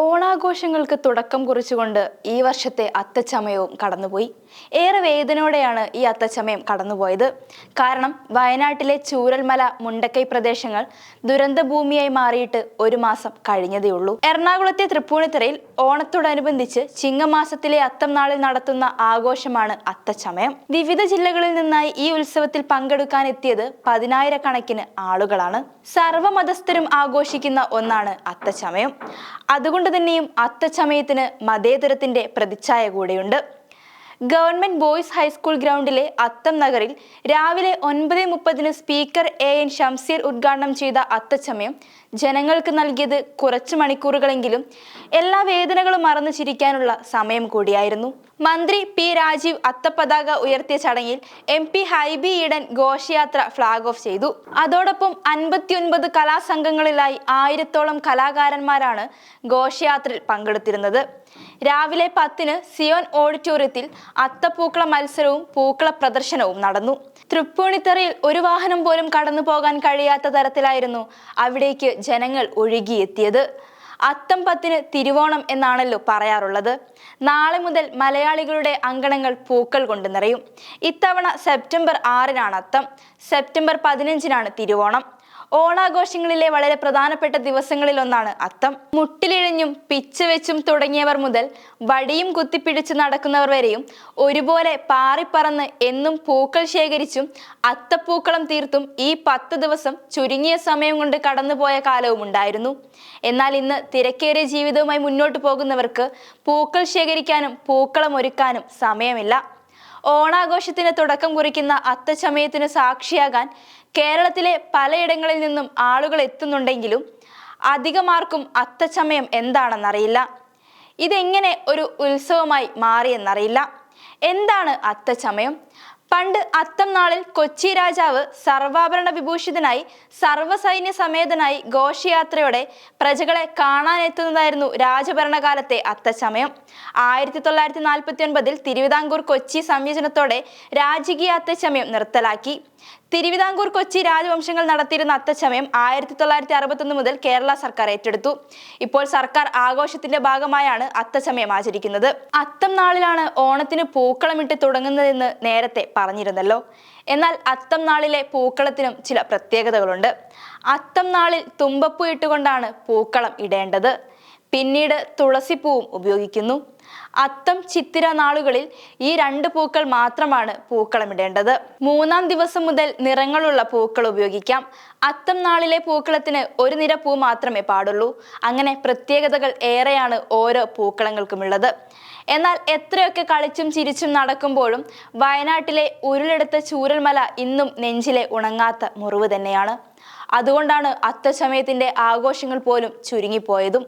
ഓണാഘോഷങ്ങൾക്ക് തുടക്കം കുറിച്ചുകൊണ്ട് ഈ വർഷത്തെ അത്തച്ചമയവും കടന്നുപോയി. ഏറെ വേദനയോടെയാണ് ഈ അത്തച്ചമയം കടന്നുപോയത്. കാരണം വയനാട്ടിലെ ചൂരൽമല, മുണ്ടക്കൈ പ്രദേശങ്ങൾ ദുരന്തഭൂമിയായി മാറിയിട്ട് ഒരു മാസം കഴിഞ്ഞതേയുള്ളൂ. എറണാകുളത്തെ തൃപ്പൂണിത്തുറയിൽ ഓണത്തോടനുബന്ധിച്ച് ചിങ്ങമാസത്തിലെ അത്തം നാളിൽ നടത്തുന്ന ആഘോഷമാണ് അത്തച്ചമയം. വിവിധ ജില്ലകളിൽ നിന്നായി ഈ ഉത്സവത്തിൽ പങ്കെടുക്കാൻ എത്തിയത് പതിനായിരക്കണക്കിന് ആളുകളാണ്. സർവ്വമതസ്ഥരും ആഘോഷിക്കുന്ന ഒന്നാണ് അത്തച്ചമയം. അതുകൊണ്ട് തന്നെയും അത്തച്ചമയത്തിന് മതേതരത്തിന്റെ പ്രതിച്ഛായ കൂടെയുണ്ട്. ഗവൺമെന്റ് ബോയ്സ് ഹൈസ്കൂൾ ഗ്രൗണ്ടിലെ അത്തം നഗറിൽ രാവിലെ 9:30 സ്പീക്കർ AN ഷംസീർ ഉദ്ഘാടനം ചെയ്ത അത്തച്ചമയം ജനങ്ങൾക്ക് നൽകിയത് കുറച്ചു മണിക്കൂറുകളെങ്കിലും എല്ലാ വേദനകളും മറന്നു ചിരിക്കാനുള്ള സമയം കൂടിയായിരുന്നു. മന്ത്രി P. രാജീവ് അത്തപതാക ഉയർത്തിയ ചടങ്ങിൽ MP ഹൈബി ഈഡൻ ഘോഷയാത്ര ഫ്ളാഗ് ഓഫ് ചെയ്തു. അതോടൊപ്പം 59 കലാസംഘങ്ങളിലായി 1000-ഓളം കലാകാരന്മാരാണ് ഘോഷയാത്രയിൽ പങ്കെടുത്തിരുന്നത്. രാവിലെ 10-ന് സിയോൻ ഓഡിറ്റോറിയത്തിൽ അത്തപ്പൂക്കള മത്സരവും പൂക്കള പ്രദർശനവും നടന്നു. തൃപ്പൂണിത്തുറയിൽ ഒരു വാഹനം പോലും കടന്നു പോകാൻ കഴിയാത്ത തരത്തിലായിരുന്നു അവിടേക്ക് ജനങ്ങൾ ഒഴുകിയെത്തിയത്. അത്തം 10-ന് തിരുവോണം എന്നാണല്ലോ പറയാറുള്ളത്. നാളെ മുതൽ മലയാളികളുടെ അങ്കണങ്ങൾ പൂക്കൾ കൊണ്ട് നിറയും. ഇത്തവണ സെപ്റ്റംബർ 6-നാണ് അത്തം, സെപ്റ്റംബർ 15-നാണ് തിരുവോണം. ഓണാഘോഷങ്ങളിലെ വളരെ പ്രധാനപ്പെട്ട ദിവസങ്ങളിൽ ഒന്നാണ് അത്തം. മുട്ടിലിഴഞ്ഞും പിച്ച് വെച്ചും തുടങ്ങിയവർ മുതൽ വടിയും കുത്തിപ്പിടിച്ച് നടക്കുന്നവർ വരെയും ഒരുപോലെ പാറിപ്പറന്ന് എന്നും പൂക്കൾ ശേഖരിച്ചും അത്തപ്പൂക്കളം തീർത്തും ഈ 10 ദിവസം ചുരുങ്ങിയ സമയം കൊണ്ട് കടന്നുപോയ കാലവും ഉണ്ടായിരുന്നു. എന്നാൽ ഇന്ന് തിരക്കേറിയ ജീവിതവുമായി മുന്നോട്ട് പോകുന്നവർക്ക് പൂക്കൾ ശേഖരിക്കാനും പൂക്കളം ഒരുക്കാനും സമയമില്ല. ഓണാഘോഷത്തിന് തുടക്കം കുറിക്കുന്ന അത്തച്ചമയത്തിന് സാക്ഷിയാകാൻ കേരളത്തിലെ പലയിടങ്ങളിൽ നിന്നും ആളുകൾ എത്തുന്നുണ്ടെങ്കിലും അധികമാർക്കും അത്തച്ചമയം എന്താണെന്നറിയില്ല. ഇതെങ്ങനെ ഒരു ഉത്സവമായി മാറിയെന്നറിയില്ല. എന്താണ് അത്തച്ചമയം? പണ്ട് അത്തം നാളിൽ കൊച്ചി രാജാവ് സർവാഭരണ വിഭൂഷിതനായി സർവ്വസൈന്യ സമേതനായി ഘോഷയാത്രയോടെ പ്രജകളെ കാണാനെത്തുന്നതായിരുന്നു രാജഭരണകാലത്തെ അത്തച്ചമയം. 1949-ൽ തിരുവിതാംകൂർ കൊച്ചി സംയോജനത്തോടെ രാജകീയ അത്തച്ചമയം നിർത്തലാക്കി. തിരുവിതാംകൂർ കൊച്ചി രാജവംശങ്ങൾ നടത്തിയിരുന്ന അത്തച്ചമയം 1961 മുതൽ കേരള സർക്കാർ ഏറ്റെടുത്തു. ഇപ്പോൾ സർക്കാർ ആഘോഷത്തിന്റെ ഭാഗമായാണ് അത്തച്ചമയം ആചരിക്കുന്നത്. അത്തം നാളിലാണ് ഓണത്തിന് പൂക്കളമിട്ട് തുടങ്ങുന്നതെന്ന് നേരത്തെ പറഞ്ഞിരുന്നല്ലോ. എന്നാൽ അത്തം നാളിലെ പൂക്കളത്തിനും ചില പ്രത്യേകതകളുണ്ട്. അത്തം നാളിൽ തുമ്പപ്പൂ ഇട്ടുകൊണ്ടാണ് പൂക്കളം ഇടേണ്ടത്. പിന്നീട് തുളസിപ്പൂവും ഉപയോഗിക്കുന്നു. അത്തം ചിത്തിര നാളുകളിൽ ഈ 2 പൂക്കൾ മാത്രമാണ് പൂക്കളമിടേണ്ടത്. 3-ാം ദിവസം മുതൽ നിറങ്ങളുള്ള പൂക്കൾ ഉപയോഗിക്കാം. അത്തം നാളിലെ പൂക്കളത്തിന് ഒരു നിര പൂ മാത്രമേ പാടുള്ളൂ. അങ്ങനെ പ്രത്യേകതകൾ ഏറെയാണ് ഓരോ പൂക്കളങ്ങൾക്കുമുള്ളത്. എന്നാൽ എത്രയൊക്കെ കളിച്ചും ചിരിച്ചും നടക്കുമ്പോഴും വയനാട്ടിലെ ഉരുളെടുത്ത ചൂരൽമല ഇന്നും നെഞ്ചിലെ ഉണങ്ങാത്ത മുറിവ് തന്നെയാണ്. അതുകൊണ്ടാണ് അത്തച്ചമയത്തിന്റെ ആഘോഷങ്ങൾ പോലും ചുരുങ്ങിപ്പോയതും.